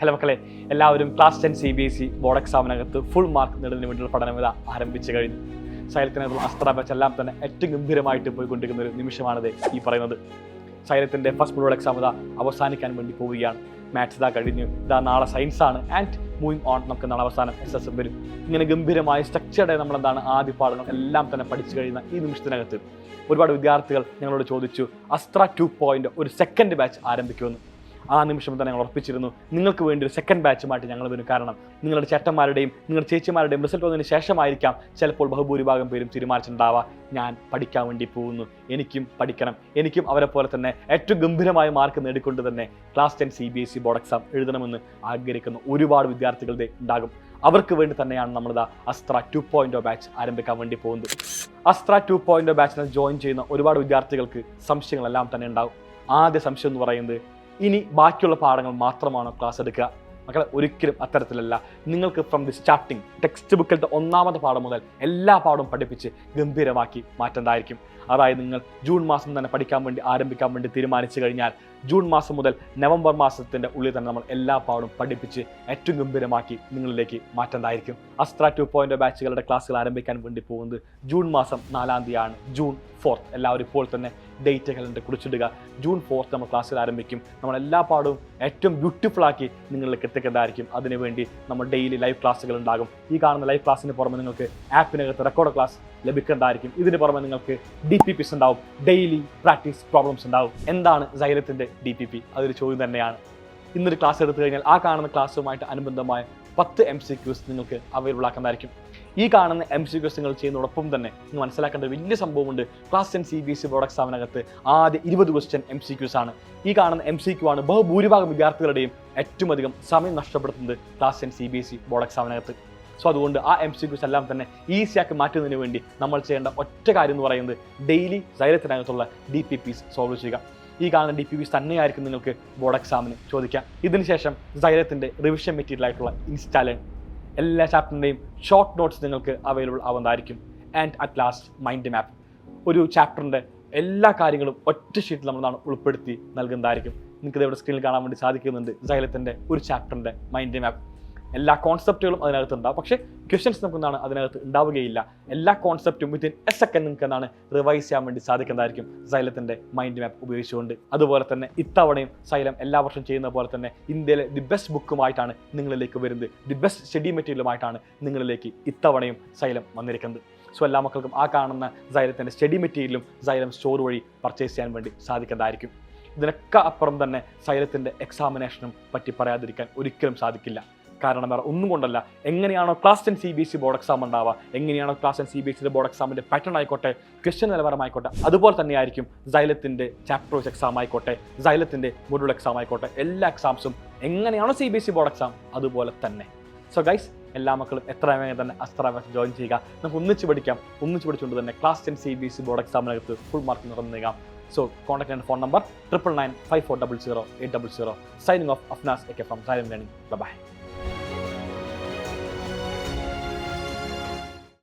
Hello മക്കളെ, എല്ലാവരും class 10 CBSE board എക്സാമിനകത്ത് ഫുൾ മാർക്ക് നേടുന്നതിന് വേണ്ടിയുള്ള പഠനമിത ആരംഭിച്ചു കഴിഞ്ഞു. സൈലത്തിനകത്തുള്ള അസ്ത്ര ബാച്ച് എല്ലാം തന്നെ ഏറ്റവും ഗംഭീരമായിട്ട് പോയിക്കൊണ്ടിരിക്കുന്ന ഒരു നിമിഷമാണിത് ഈ പറയുന്നത്. സൈലത്തിൻ്റെ ഫസ്റ്റ് ബോർഡ് എക്സാം ഇതാ അവസാനിക്കാൻ വേണ്ടി പോവുകയാണ്. മാത്സ് ഇതാ കഴിഞ്ഞു, ഇതാ നാളെ സയൻസ് ആണ് ആൻഡ് മൂവിങ് ഓൺ. നമുക്ക് നാളെ അവസാനം SSM വരും. ഇങ്ങനെ ഗംഭീരമായ സ്ട്രക്ചർഡ് നമ്മളെന്താണ് ആദ്യ പാഠങ്ങൾ എല്ലാം തന്നെ പഠിച്ചു കഴിയുന്ന ഈ നിമിഷത്തിനകത്ത് ഒരുപാട് വിദ്യാർത്ഥികൾ ഞങ്ങളോട് ചോദിച്ചു അസ്ത്ര 2.0 ഒരു സെക്കൻഡ് ബാച്ച് ആരംഭിക്കുമെന്ന്. ആ നിമിഷം തന്നെ ഞങ്ങൾ ഉറപ്പിച്ചിരുന്നു നിങ്ങൾക്ക് വേണ്ടി ഒരു സെക്കൻഡ് ബാച്ചുമായിട്ട് ഞങ്ങൾ വരും. കാരണം നിങ്ങളുടെ ചേട്ടന്മാരുടെയും നിങ്ങളുടെ ചേച്ചിമാരുടെയും റിസൾട്ട് വന്നതിന് ശേഷമായിരിക്കാം ചിലപ്പോൾ ബഹുഭൂരിഭാഗം പേരും തീരുമാനിച്ചിട്ടുണ്ടാവുക ഞാൻ പഠിക്കാൻ വേണ്ടി പോകുന്നു, എനിക്കും പഠിക്കണം, എനിക്കും അവരെ പോലെ തന്നെ ഏറ്റവും ഗംഭീരമായ മാർക്ക് നേടിക്കൊണ്ട് തന്നെ ക്ലാസ് 10 CBSE ബോർഡ് എക്സാം എഴുതണമെന്ന് ആഗ്രഹിക്കുന്ന ഒരുപാട് വിദ്യാർത്ഥികളുടെ ഉണ്ടാകും. അവർക്ക് വേണ്ടി തന്നെയാണ് നമ്മളിതാ അസ്ത്ര 2.0 ബാച്ച് ആരംഭിക്കാൻ വേണ്ടി പോകുന്നത്. അസ്ത്ര 2.0 ബാച്ചിനെ ജോയിൻ ചെയ്യുന്ന ഒരുപാട് വിദ്യാർത്ഥികൾക്ക് സംശയങ്ങളെല്ലാം തന്നെ ഉണ്ടാകും. ആദ്യ സംശയം എന്ന് പറയുന്നത് ഇനി ബാക്കിയുള്ള പാഠങ്ങൾ മാത്രമാണോ ക്ലാസ് എടുക്കുക? മക്കളെ, ഒരിക്കലും അത്തരത്തിലല്ല. നിങ്ങൾക്ക് ഫ്രം ദി സ്റ്റാർട്ടിങ് ടെക്സ്റ്റ് ബുക്കിലത്തെ ഒന്നാമത്തെ പാഠം മുതൽ എല്ലാ പാഠവും പഠിപ്പിച്ച് ഗംഭീരമാക്കി മാറ്റേണ്ടതായിരിക്കും. അതായത് നിങ്ങൾ ജൂൺ മാസം തന്നെ പഠിക്കാൻ വേണ്ടി ആരംഭിക്കാൻ വേണ്ടി തീരുമാനിച്ചു കഴിഞ്ഞാൽ ജൂൺ മാസം മുതൽ നവംബർ മാസത്തിൻ്റെ ഉള്ളിൽ തന്നെ നമ്മൾ എല്ലാ പാഠവും പഠിപ്പിച്ച് ഏറ്റവും ഗംഭീരമാക്കി നിങ്ങളിലേക്ക് മാറ്റേണ്ടതായിരിക്കും. അസ്ത്ര 2.0 ബാച്ചുകളുടെ ക്ലാസ്സുകൾ ആരംഭിക്കാൻ വേണ്ടി പോകുന്നത് ജൂൺ മാസം 4-ാം തീയതിയാണ്, ജൂൺ 4th. എല്ലാവരും ഇപ്പോൾ തന്നെ ഡേറ്റ് കലണ്ടർ കുറിച്ചിടുക. ജൂൺ 4th നമ്മൾ ക്ലാസ്സുകൾ ആരംഭിക്കും. നമ്മൾ എല്ലാ പാഠവും ഏറ്റവും ബ്യൂട്ടിഫുൾ ആക്കി നിങ്ങളിലേക്ക് എത്തിക്കേണ്ടതായിരിക്കും. അതിനുവേണ്ടി നമ്മൾ ഡെയിലി ലൈവ് ക്ലാസ്സുകൾ ഉണ്ടാകും. ഈ കാണുന്ന ലൈവ് ക്ലാസ്സിന് പുറമെ നിങ്ങൾക്ക് ആപ്പിനകത്ത് റെക്കോർഡ് ക്ലാസ് ലഭിക്കേണ്ടതായിരിക്കും. ഇതിന് പുറമെ നിങ്ങൾക്ക് DPPs ഉണ്ടാവും, ഡെയിലി പ്രാക്ടീസ് പ്രോബ്ലംസ് ഉണ്ടാവും. എന്താണ് സൈലത്തിൻ്റെ DPP? അതൊരു ചോദ്യം തന്നെയാണ്. ഇന്നൊരു ക്ലാസ് എടുത്തു കഴിഞ്ഞാൽ ആ കാണുന്ന ക്ലാസ്സുമായിട്ട് അനുബന്ധമായ 10 MCQs നിങ്ങൾക്ക് അവൈലബിൾ ആക്കുന്നതായിരിക്കും. ഈ കാണുന്ന MCQs നിങ്ങൾ ചെയ്യുന്നതോടൊപ്പം തന്നെ നിങ്ങൾ മനസ്സിലാക്കേണ്ട ഒരു വലിയ സംഭവമുണ്ട്. ക്ലാസ് 10 CBSE ബോർഡ് എക്സാമിനകത്ത് ആദ്യ 20 ക്വസ്റ്റ്യൻ MCQs ആണ്. ഈ കാണുന്ന MCQ ആണ് ബഹുഭൂരിഭാഗം വിദ്യാർത്ഥികളുടെയും ഏറ്റവും അധികം സമയം നഷ്ടപ്പെടുത്തുന്നത് ക്ലാസ് 10 CBSE ബോർഡ് എക്സാമിനകത്ത്. സോ അതുകൊണ്ട് ആ MCQs എല്ലാം തന്നെ ഈസിയാക്കി മാറ്റുന്നതിന് വേണ്ടി നമ്മൾ ചെയ്യേണ്ട ഒറ്റ കാര്യം എന്ന് പറയുന്നത് ഡെയിലി സൈലത്തിനകത്തുള്ള DPPs സോൾവ് ചെയ്യുക. ഈ കാണുന്ന DPPs തന്നെയായിരിക്കും നിങ്ങൾക്ക് ബോർഡ് എക്സാമിന് ചോദിക്കാം. ഇതിനുശേഷം സൈലത്തിൻ്റെ റിവിഷൻ മെറ്റീരിയൽ ആയിട്ടുള്ള ഇൻസ്റ്റാളർ എല്ലാ ചാപ്റ്ററിൻ്റെയും ഷോർട്ട് നോട്ട്സ് നിങ്ങൾക്ക് അവൈലബിൾ ആവുന്നതായിരിക്കും. And at last mind map, ഒരു ചാപ്റ്ററിൻ്റെ എല്ലാ കാര്യങ്ങളും ഒറ്റ ഷീറ്റിൽ നമ്മളാണ് ഉൾപ്പെടുത്തി നൽകുന്നതായിരിക്കും. നിങ്ങൾക്കിത് ഇവിടെ സ്ക്രീനിൽ കാണാൻ വേണ്ടി സാധിക്കുന്നുണ്ട്. സൈലത്തിൻ്റെ ഒരു ചാപ്റ്ററിൻ്റെ മൈൻഡ് മാപ്പ്. എല്ലാ കോൺസെപ്റ്റുകളും അതിനകത്ത് ഉണ്ടാവും, പക്ഷേ ക്വസ്റ്റ്യൻസ് നമുക്കെന്താണ് അതിനകത്ത് ഉണ്ടാവുകയില്ല. എല്ലാ കോൺസെപ്റ്റും വിത്തിൻ എ സെക്കൻഡ് നിങ്ങൾക്ക് എന്താണ് റിവൈസ് ചെയ്യാൻ വേണ്ടി സാധിക്കുന്നതായിരിക്കും സൈലത്തിൻ്റെ മൈൻഡ് മാപ്പ് ഉപയോഗിച്ചുകൊണ്ട്. അതുപോലെ തന്നെ ഇത്തവണയും സൈലം എല്ലാ വർഷവും ചെയ്യുന്ന പോലെ തന്നെ ഇന്ത്യയിലെ ദി ബെസ്റ്റ് ബുക്കുമായിട്ടാണ് നിങ്ങളിലേക്ക് വരുന്നത്. ദി ബെസ്റ്റ് സ്റ്റഡി മെറ്റീരിയലുമായിട്ടാണ് നിങ്ങളിലേക്ക് ഇത്തവണയും സൈലം വന്നിരിക്കുന്നത്. സോ എല്ലാ മക്കൾക്കും ആ കാണുന്ന സൈലത്തിൻ്റെ സ്റ്റഡി മെറ്റീരിയലും സൈലം സ്റ്റോർ വഴി പർച്ചേസ് ചെയ്യാൻ വേണ്ടി സാധിക്കുന്നതായിരിക്കും. ഇതിനൊക്കെ അപ്പുറം തന്നെ സൈലത്തിൻ്റെ എക്സാമിനേഷനും പറ്റി പറയാതിരിക്കാൻ ഒരിക്കലും സാധിക്കില്ല. കാരണം വേറെ ഒന്നും കൊണ്ടല്ല, എങ്ങനെയാണോ ക്ലാസ് 10 CBSE ബോർഡ് എക്സാം ഉണ്ടാവുക, എങ്ങനെയാണോ ക്ലാസ് 10 CBSE ബോർഡ് എക്സാമിൻ്റെ പാറ്റേൺ ആയിക്കോട്ടെ, ക്വസ്റ്റ്യൻ നിലവാരമായിക്കോട്ടെ, അതുപോലെ തന്നെ സൈലത്തിൻ്റെ ചാപ്റ്റർ വൈസ് എക്സാം ആയിക്കോട്ടെ, സൈലത്തിൻ്റെ മൊഡ്യൂൾ എക്സാം ആയിക്കോട്ടെ, എല്ലാ എക്സാംസും എങ്ങനെയാണോ CBSE ബോർഡ് എക്സാം അതുപോലെ തന്നെ. സോ ഗൈസ്, എല്ലാ മക്കളും എത്രയും വേഗം തന്നെ അസ്ത്ര ബാച്ച് ജോയിൻ ചെയ്യുക. നമുക്ക് ഒന്നിച്ച് പഠിക്കാം. ഒന്നിച്ച് പഠിച്ചുകൊണ്ട് തന്നെ ക്ലാസ് 10 CBSE ബോർഡ് എക്സാമിനകത്ത് ഫുൾ മാർക്ക് നിറഞ്ഞേക്കാം. So contact and phone number 9995400800. Signing off, Afnas AK from Silent Learning. Bye bye.